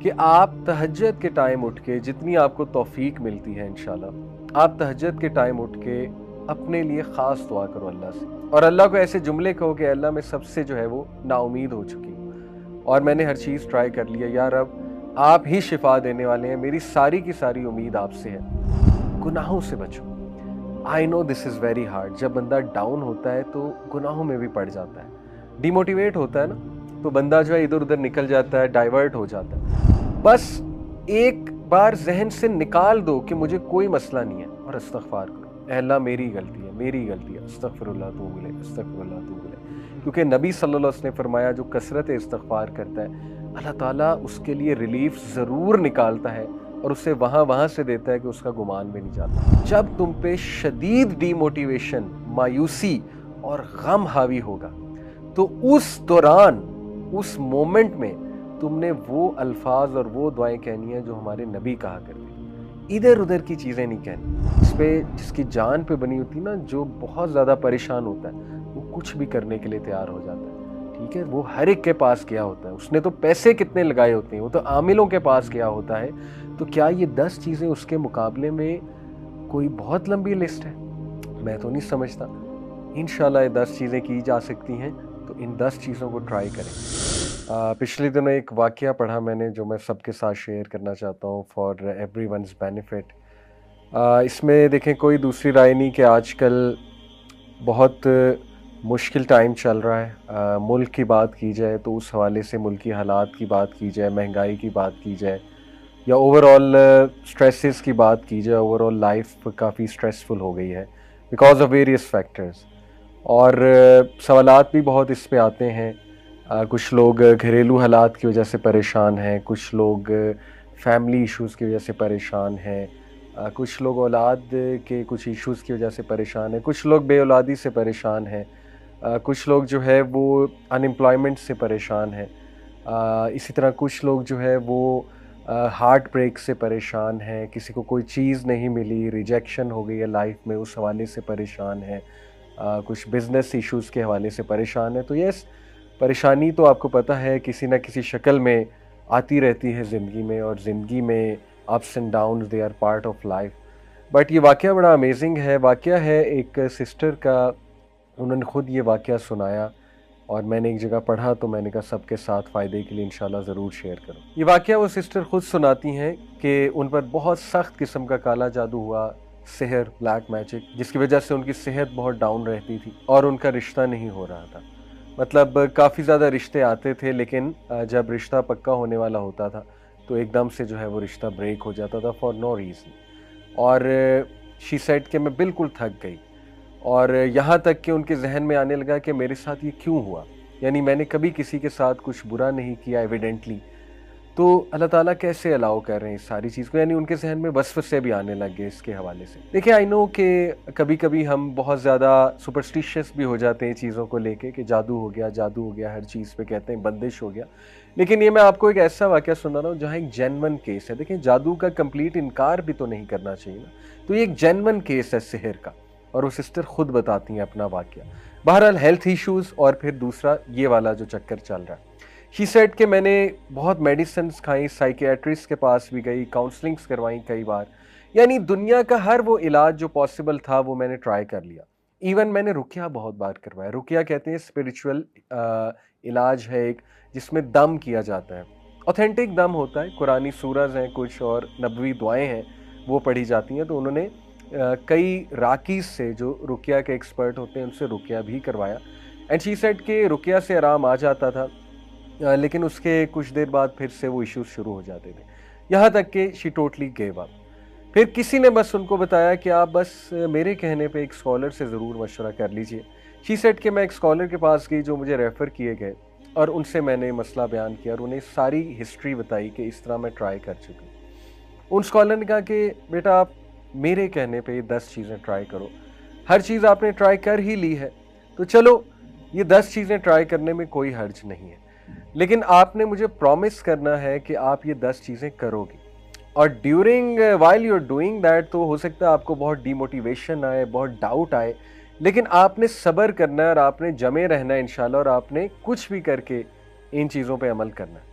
کہ آپ تہجد کے ٹائم اٹھ کے جتنی آپ کو توفیق ملتی ہے انشاءاللہ آپ تہجد کے ٹائم اٹھ کے اپنے لیے خاص دعا کرو اللہ سے، اور اللہ کو ایسے جملے کہو کہ اللہ میں سب سے جو ہے وہ نا امید ہو چکی ہوں اور میں نے ہر چیز ٹرائی کر لیا، یا رب آپ ہی شفا دینے والے ہیں، میری ساری کی ساری امید آپ سے ہے۔ گناہوں سے بچو۔ آئی نو دس از ویری ہارڈ، جب بندہ ڈاؤن ہوتا ہے تو گناہوں میں بھی پڑ جاتا ہے، ڈی موٹیویٹ ہوتا ہے نا، تو بندہ جو ہے ادھر ادھر نکل جاتا ہے، ڈائیورٹ ہو جاتا ہے۔ بس ایک بار ذہن سے نکال دو کہ مجھے کوئی مسئلہ نہیں ہے اور استغفار کرو، اے اللہ میری غلطی ہے، میری غلطی ہے، استغفر اللہ توب الیہ، استغفر اللہ توب الیہ، کیونکہ نبی صلی اللہ علیہ وسلم نے فرمایا جو کثرت استغفار کرتا ہے اللہ تعالیٰ اس کے لیے ریلیف ضرور نکالتا ہے اور اسے وہاں سے دیتا ہے کہ اس کا گمان بھی نہیں جاتا۔ جب تم پہ شدید ڈی موٹیویشن، مایوسی اور غم حاوی ہوگا تو اس دوران، اس مومنٹ میں تم نے وہ الفاظ اور وہ دعائیں کہنی ہیں جو ہمارے نبی کہا کرتے، ادھر ادھر کی چیزیں نہیں کہنی۔ اس پہ جس کی جان پہ بنی ہوتی نا، جو بہت زیادہ پریشان ہوتا ہے وہ کچھ بھی کرنے کے لیے تیار ہو جاتا ہے، ٹھیک ہے؟ وہ ہر ایک کے پاس گیا ہوتا ہے، اس نے تو پیسے کتنے لگائے ہوتے ہیں، وہ تو عاملوں کے پاس گیا ہوتا ہے، تو کیا یہ 10 چیزیں اس کے مقابلے میں کوئی بہت لمبی لسٹ ہے؟ میں تو نہیں سمجھتا۔ انشاءاللہ یہ 10 چیزیں کی جا سکتی ہیں، تو ان 10 چیزوں کو ٹرائی کریں۔ پچھلے دنوں ایک واقعہ پڑھا میں نے جو میں سب کے ساتھ شیئر کرنا چاہتا ہوں فار ایوری ونز بینیفٹ۔ اس میں دیکھیں کوئی دوسری رائے نہیں کہ آج کل بہت مشکل ٹائم چل رہا ہے، ملک کی بات کی جائے تو اس حوالے سے ملکی حالات کی بات کی جائے، مہنگائی کی بات کی جائے، یا اوور آل سٹریسز کی بات کی جائے، اوور آل لائف کافی سٹریسفل ہو گئی ہے بیکاز آف ویریس فیکٹرز، اور سوالات بھی بہت اس پہ آتے ہیں۔ کچھ لوگ گھریلو حالات کی وجہ سے پریشان ہیں، کچھ لوگ فیملی ایشوز کی وجہ سے پریشان ہیں، کچھ لوگ اولاد کے کچھ ایشوز کی وجہ سے پریشان ہیں، کچھ لوگ بے اولادی سے پریشان ہیں، کچھ لوگ جو ہے وہ ان امپلائمنٹ سے پریشان ہیں، اسی طرح کچھ لوگ جو ہے وہ ہارٹ بریک سے پریشان ہیں، کسی کو کوئی چیز نہیں ملی، ریجیکشن ہو گئی ہے لائف میں، اس حوالے سے پریشان ہیں، کچھ بزنس ایشوز کے حوالے سے پریشان ہیں۔ تو یس، پریشانی تو آپ کو پتہ ہے کسی نہ کسی شکل میں آتی رہتی ہے زندگی میں، اور زندگی میں ups and downs they are part of life. But یہ واقعہ بڑا امیزنگ ہے، واقعہ ہے ایک سسٹر کا، انہوں نے خود یہ واقعہ سنایا اور میں نے ایک جگہ پڑھا تو میں نے کہا سب کے ساتھ فائدے کے لیے انشاءاللہ ضرور شیئر کروں۔ یہ واقعہ وہ سسٹر خود سناتی ہیں کہ ان پر بہت سخت قسم کا کالا جادو ہوا، سحر، بلیک میجک، جس کی وجہ سے ان کی صحت بہت ڈاؤن رہتی تھی اور ان کا رشتہ نہیں ہو رہا تھا۔ مطلب کافی زیادہ رشتے آتے تھے، لیکن جب رشتہ پکا ہونے والا ہوتا تھا تو ایک دم سے جو ہے وہ رشتہ بریک ہو جاتا تھا فار نو ریزن، اور شی سیڈ کہ میں بالکل تھک گئی، اور یہاں تک کہ ان کے ذہن میں آنے لگا کہ میرے ساتھ یہ کیوں ہوا، یعنی میں نے کبھی کسی کے ساتھ کچھ برا نہیں کیا ایویڈنٹلی، تو اللہ تعالیٰ کیسے الاؤ کر رہے ہیں اس ساری چیز کو، یعنی ان کے ذہن میں وسوسے بھی آنے لگ گئے اس کے حوالے سے۔ دیکھیں آئی نو کہ کبھی کبھی ہم بہت زیادہ سپرسٹیشیس بھی ہو جاتے ہیں چیزوں کو لے کے کہ جادو ہو گیا، ہر چیز پہ کہتے ہیں بندش ہو گیا، لیکن یہ میں آپ کو ایک ایسا واقعہ سنا رہا ہوں جہاں ایک جینون کیس ہے۔ دیکھیں جادو کا کمپلیٹ انکار بھی تو نہیں کرنا چاہیے نا، تو یہ ایک جینون کیس ہے سحر کا، اور وہ سسٹر خود بتاتی ہیں اپنا واقعہ۔ بہرحال ہیلتھ ایشوز اور پھر دوسرا یہ والا جو چکر چل رہا ہے، شی سیڈ کہ میں نے بہت میڈیسنز کھائیں، سائیکیٹرسٹ کے پاس بھی گئی، کاؤنسلنگز کروائیں کئی بار، یعنی دنیا کا ہر وہ علاج جو پاسبل تھا وہ میں نے ٹرائی کر لیا، ایون میں نے رقیہ بہت بار کروایا۔ رقیہ کہتے ہیں اسپریچول علاج ہے ایک، جس میں دم کیا جاتا ہے، اوتھینٹک دم ہوتا ہے، قرآنی سورز ہیں کچھ اور نبوی دعائیں ہیں وہ پڑھی جاتی ہیں، تو انہوں نے کئی راکیز سے جو رقیہ کے ایکسپرٹ ہوتے ہیں ان سے رقیہ بھی کروایا، اینڈ شی سیڈ کہ رقیہ سے آرام آ جاتا تھا، لیکن اس کے کچھ دیر بعد پھر سے وہ ایشوز شروع ہو جاتے تھے، یہاں تک کہ شی ٹوٹلی گیو اپ۔ پھر کسی نے بس ان کو بتایا کہ آپ بس میرے کہنے پہ ایک اسکالر سے ضرور مشورہ کر لیجئے۔ شی سیڈ کہ میں ایک اسکالر کے پاس گئی جو مجھے ریفر کیے گئے، اور ان سے میں نے مسئلہ بیان کیا اور انہیں ساری ہسٹری بتائی کہ اس طرح میں ٹرائی کر چکی ہوں۔ ان اسکالر نے کہا کہ بیٹا آپ میرے کہنے پہ یہ 10 چیزیں ٹرائی کرو، ہر چیز آپ نے ٹرائی کر ہی لی ہے تو چلو یہ 10 چیزیں ٹرائی کرنے میں کوئی حرج نہیں ہے، لیکن آپ نے مجھے پرومس کرنا ہے کہ آپ یہ 10 چیزیں کرو گی، اور during while you are doing that تو ہو سکتا ہے آپ کو بہت ڈی موٹیویشن آئے، بہت ڈاؤٹ آئے، لیکن آپ نے صبر کرنا ہے اور آپ نے جمے رہنا ہے انشاءاللہ، اور آپ نے کچھ بھی کر کے ان چیزوں پہ عمل کرنا ہے۔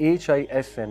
HISNULMUSLIM,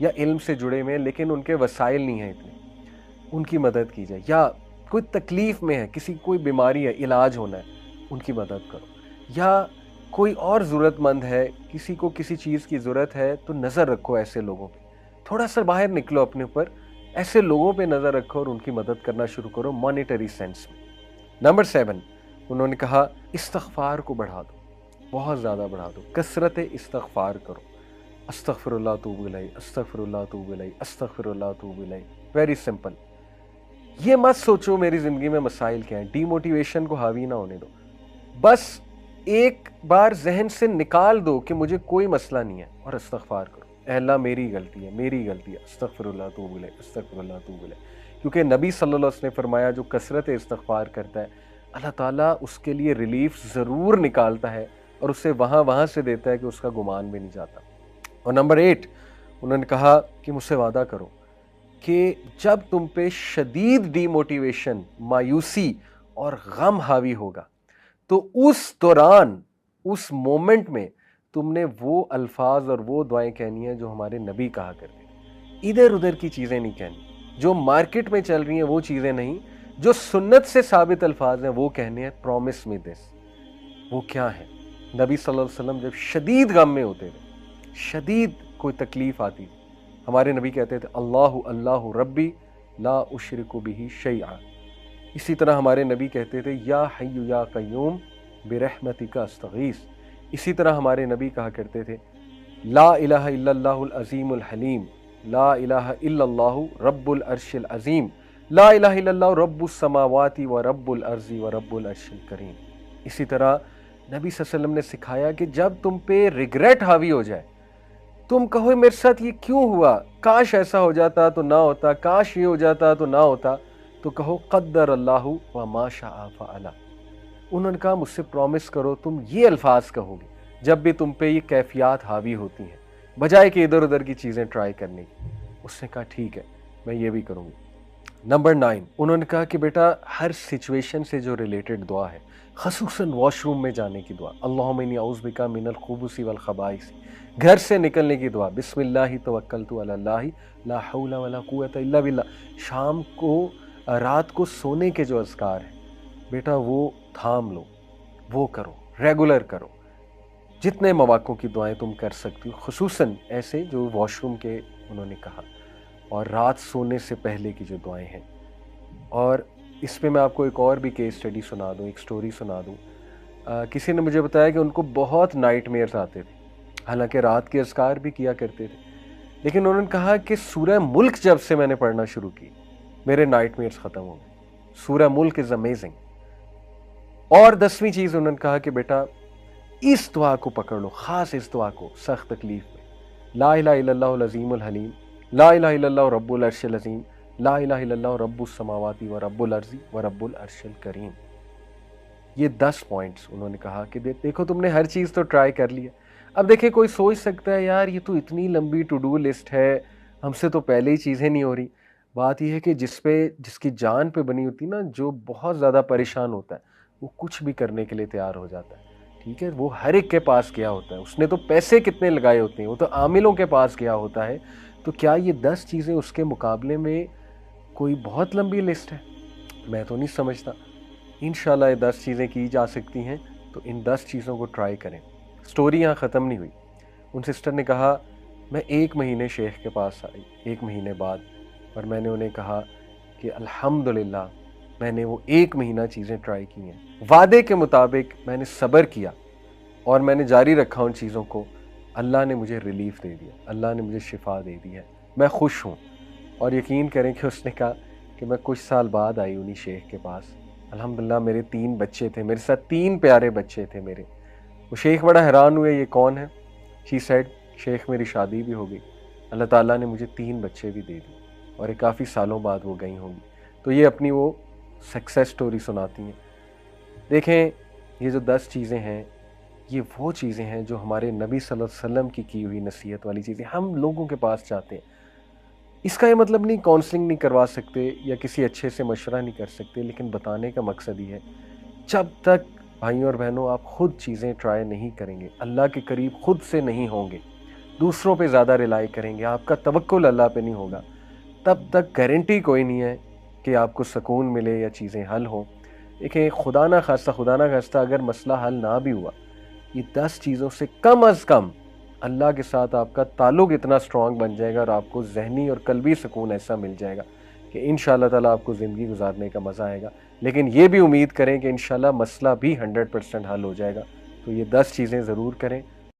یا علم سے جڑے ہوئے ہیں لیکن ان کے وسائل نہیں ہیں اتنے، ان کی مدد کی جائے، یا کوئی تکلیف میں ہے، کسی کوئی بیماری ہے، علاج ہونا ہے، ان کی مدد کرو، یا کوئی اور ضرورت مند ہے، کسی کو کسی چیز کی ضرورت ہے تو نظر رکھو ایسے لوگوں پہ، تھوڑا سا باہر نکلو اپنے اوپر، ایسے لوگوں پہ نظر رکھو اور ان کی مدد کرنا شروع کرو مانیٹری سینس میں۔ نمبر 7 انہوں نے کہا استغفار کو بڑھا دو، بہت زیادہ بڑھا دو، کثرت استغفار کرو، استغفر اللہ توب الیہ، استغفر اللہ توب الیہ، استغفر اللہ توب الیہ۔ ویری سمپل، یہ مت سوچو میری زندگی میں مسائل کیا ہیں، ڈی موٹیویشن کو حاوی نہ ہونے دو، بس ایک بار ذہن سے نکال دو کہ مجھے کوئی مسئلہ نہیں ہے اور استغفار کرو، اے اللہ میری غلطی ہے، میری غلطی ہے، استغفر اللہ توب الیہ، استغفر اللہ توب الیہ۔ کیونکہ نبی صلی اللہ علیہ وسلم نے فرمایا جو کثرت استغفار کرتا ہے اللہ تعالیٰ اس کے لیے ریلیف ضرور نکالتا ہے اور اسے وہاں سے دیتا ہے کہ اس کا گمان بھی نہیں جاتا۔ اور نمبر 8 انہوں نے کہا کہ مجھ سے وعدہ کرو کہ جب تم پہ شدید ڈی موٹیویشن، مایوسی اور غم حاوی ہوگا تو اس دوران، اس مومنٹ میں تم نے وہ الفاظ اور وہ دعائیں کہنی ہیں جو ہمارے نبی کہا کرتے ہیں، ادھر ادھر کی چیزیں نہیں کہنی، جو مارکیٹ میں چل رہی ہیں وہ چیزیں نہیں، جو سنت سے ثابت الفاظ ہیں وہ کہنے ہیں۔ پرومس می دس، وہ کیا ہے؟ نبی صلی اللہ علیہ وسلم جب شدید غم میں ہوتے تھے، شدید کوئی تکلیف آتی تھی، ہمارے نبی کہتے تھے اللہ اللہ ربی لا اشرک بہ شیئا۔ اسی طرح ہمارے نبی کہتے تھے یا حی یا قیوم برحمتک استغیث۔ اسی طرح ہمارے نبی کہا کرتے تھے لا الہ الا اللہ العظیم الحلیم، لا الہ الا اللہ رب العرش العظیم، لا الہ الا اللہ رب السماوات و رب الارض و رب العرش الکریم۔ اسی طرح نبی صلی اللہ علیہ وسلم نے سکھایا کہ جب تم پہ ریگریٹ حاوی ہو جائے، تم کہو میرے ساتھ یہ کیوں ہوا، کاش ایسا ہو جاتا تو نہ ہوتا، کاش یہ ہو جاتا تو نہ ہوتا، تو کہو قدر اللہ و ما شاء فعل۔ انہوں نے کہا مجھ سے پرومس کرو تم یہ الفاظ کہو گے جب بھی تم پہ یہ کیفیات حاوی ہوتی ہیں، بجائے کہ ادھر ادھر کی چیزیں ٹرائی کرنے کی۔ اس نے کہا ٹھیک ہے میں یہ بھی کروں گی۔ نمبر 9 انہوں نے کہا کہ بیٹا ہر سچویشن سے جو ریلیٹڈ دعا ہے، خصوصاً واش روم میں جانے کی دعا، اللہم انی اعوذ بک من الخبث والخبائث، گھر سے نکلنے کی دعا، بسم اللہ توکلت علی اللہ لا حول ولا قوت الا باللہ، شام کو رات کو سونے کے جو اذکار ہیں بیٹا وہ تھام لو، وہ کرو، ریگولر کرو، جتنے مواقع کی دعائیں تم کر سکتی ہو، خصوصاً ایسے جو واش روم کے انہوں نے کہا، اور رات سونے سے پہلے کی جو دعائیں ہیں۔ اور اس پہ میں آپ کو ایک اور بھی کیس اسٹڈی سنا دوں، ایک سٹوری سنا دوں۔ کسی نے مجھے بتایا کہ ان کو بہت نائٹ میئرز آتے تھے، حالانکہ رات کے اذکار بھی کیا کرتے تھے، لیکن انہوں نے کہا کہ سورہ ملک جب سے میں نے پڑھنا شروع کی میرے نائٹ میئرز ختم ہو گئے۔ سورہ ملک از امیزنگ۔ اور 10ویں چیز انہوں نے کہا کہ بیٹا اس دعا کو پکڑ لو، خاص اس دعا کو سخت تکلیف میں، لا الہ الا اللہ العظیم الحلیم، لا الہ الا اللہ رب العرش العظیم، لا الہ الا اللہ رب السماوات و رب الارض و رب العرش الکریم۔ یہ 10 پوائنٹس انہوں نے کہا کہ دیکھو تم نے ہر چیز تو ٹرائی کر لی ہے۔ اب دیکھیں کوئی سوچ سکتا ہے یار یہ تو اتنی لمبی ٹو ڈو لسٹ ہے، ہم سے تو پہلے ہی چیزیں نہیں ہو رہی۔ بات یہ ہے کہ جس کی جان پہ بنی ہوتی نا، جو بہت زیادہ پریشان ہوتا ہے وہ کچھ بھی کرنے کے لیے تیار ہو جاتا ہے، ٹھیک ہے؟ وہ ہر ایک کے پاس گیا ہوتا ہے، اس نے تو پیسے کتنے لگائے ہوتے ہیں، وہ تو عاملوں کے پاس گیا ہوتا ہے۔ تو کیا یہ 10 چیزیں اس کے مقابلے میں کوئی بہت لمبی لسٹ ہے؟ میں تو نہیں سمجھتا۔ انشاءاللہ یہ 10 چیزیں کی جا سکتی ہیں، تو ان 10 چیزوں کو ٹرائی کریں۔ سٹوری یہاں ختم نہیں ہوئی۔ ان سسٹر نے کہا میں 1 مہینے شیخ کے پاس آئی 1 مہینے بعد، اور میں نے انہیں کہا کہ الحمدللہ میں نے وہ 1 مہینہ چیزیں ٹرائی کی ہیں، وعدے کے مطابق میں نے صبر کیا اور میں نے جاری رکھا ان چیزوں کو، اللہ نے مجھے ریلیف دے دیا، اللہ نے مجھے شفا دے دی ہے، میں خوش ہوں۔ اور یقین کریں کہ اس نے کہا کہ میں کچھ سال بعد آئی انہی شیخ کے پاس، الحمدللہ میرے 3 بچے تھے، میرے ساتھ 3 پیارے بچے تھے میرے۔ وہ شیخ بڑا حیران ہوئے یہ کون ہے؟ شی سیڈ شیخ میری شادی بھی ہو گئی، اللہ تعالیٰ نے مجھے 3 بچے بھی دے دیے، اور یہ کافی سالوں بعد وہ گئی ہوں گی۔ تو یہ اپنی وہ سکسیس سٹوری سناتی ہیں۔ دیکھیں یہ جو 10 چیزیں ہیں یہ وہ چیزیں ہیں جو ہمارے نبی صلی اللہ علیہ وسلم کی ہوئی نصیحت والی چیزیں ہم لوگوں کے پاس چاہتے ہیں۔ اس کا یہ مطلب نہیں کاؤنسلنگ نہیں کروا سکتے یا کسی اچھے سے مشورہ نہیں کر سکتے، لیکن بتانے کا مقصد یہ ہے جب تک بھائیوں اور بہنوں آپ خود چیزیں ٹرائی نہیں کریں گے، اللہ کے قریب خود سے نہیں ہوں گے، دوسروں پہ زیادہ ریلائی کریں گے، آپ کا توکل اللہ پہ نہیں ہوگا، تب تک گارنٹی کوئی نہیں ہے کہ آپ کو سکون ملے یا چیزیں حل ہوں۔ دیکھیں خدا نہ خواستہ اگر مسئلہ حل نہ بھی ہوا، یہ 10 چیزوں سے کم از کم اللہ کے ساتھ آپ کا تعلق اتنا سٹرونگ بن جائے گا اور آپ کو ذہنی اور قلبی سکون ایسا مل جائے گا کہ انشاءاللہ تعالیٰ آپ کو زندگی گزارنے کا مزہ آئے گا۔ لیکن یہ بھی امید کریں کہ انشاءاللہ مسئلہ بھی 100% حل ہو جائے گا۔ تو یہ 10 چیزیں ضرور کریں۔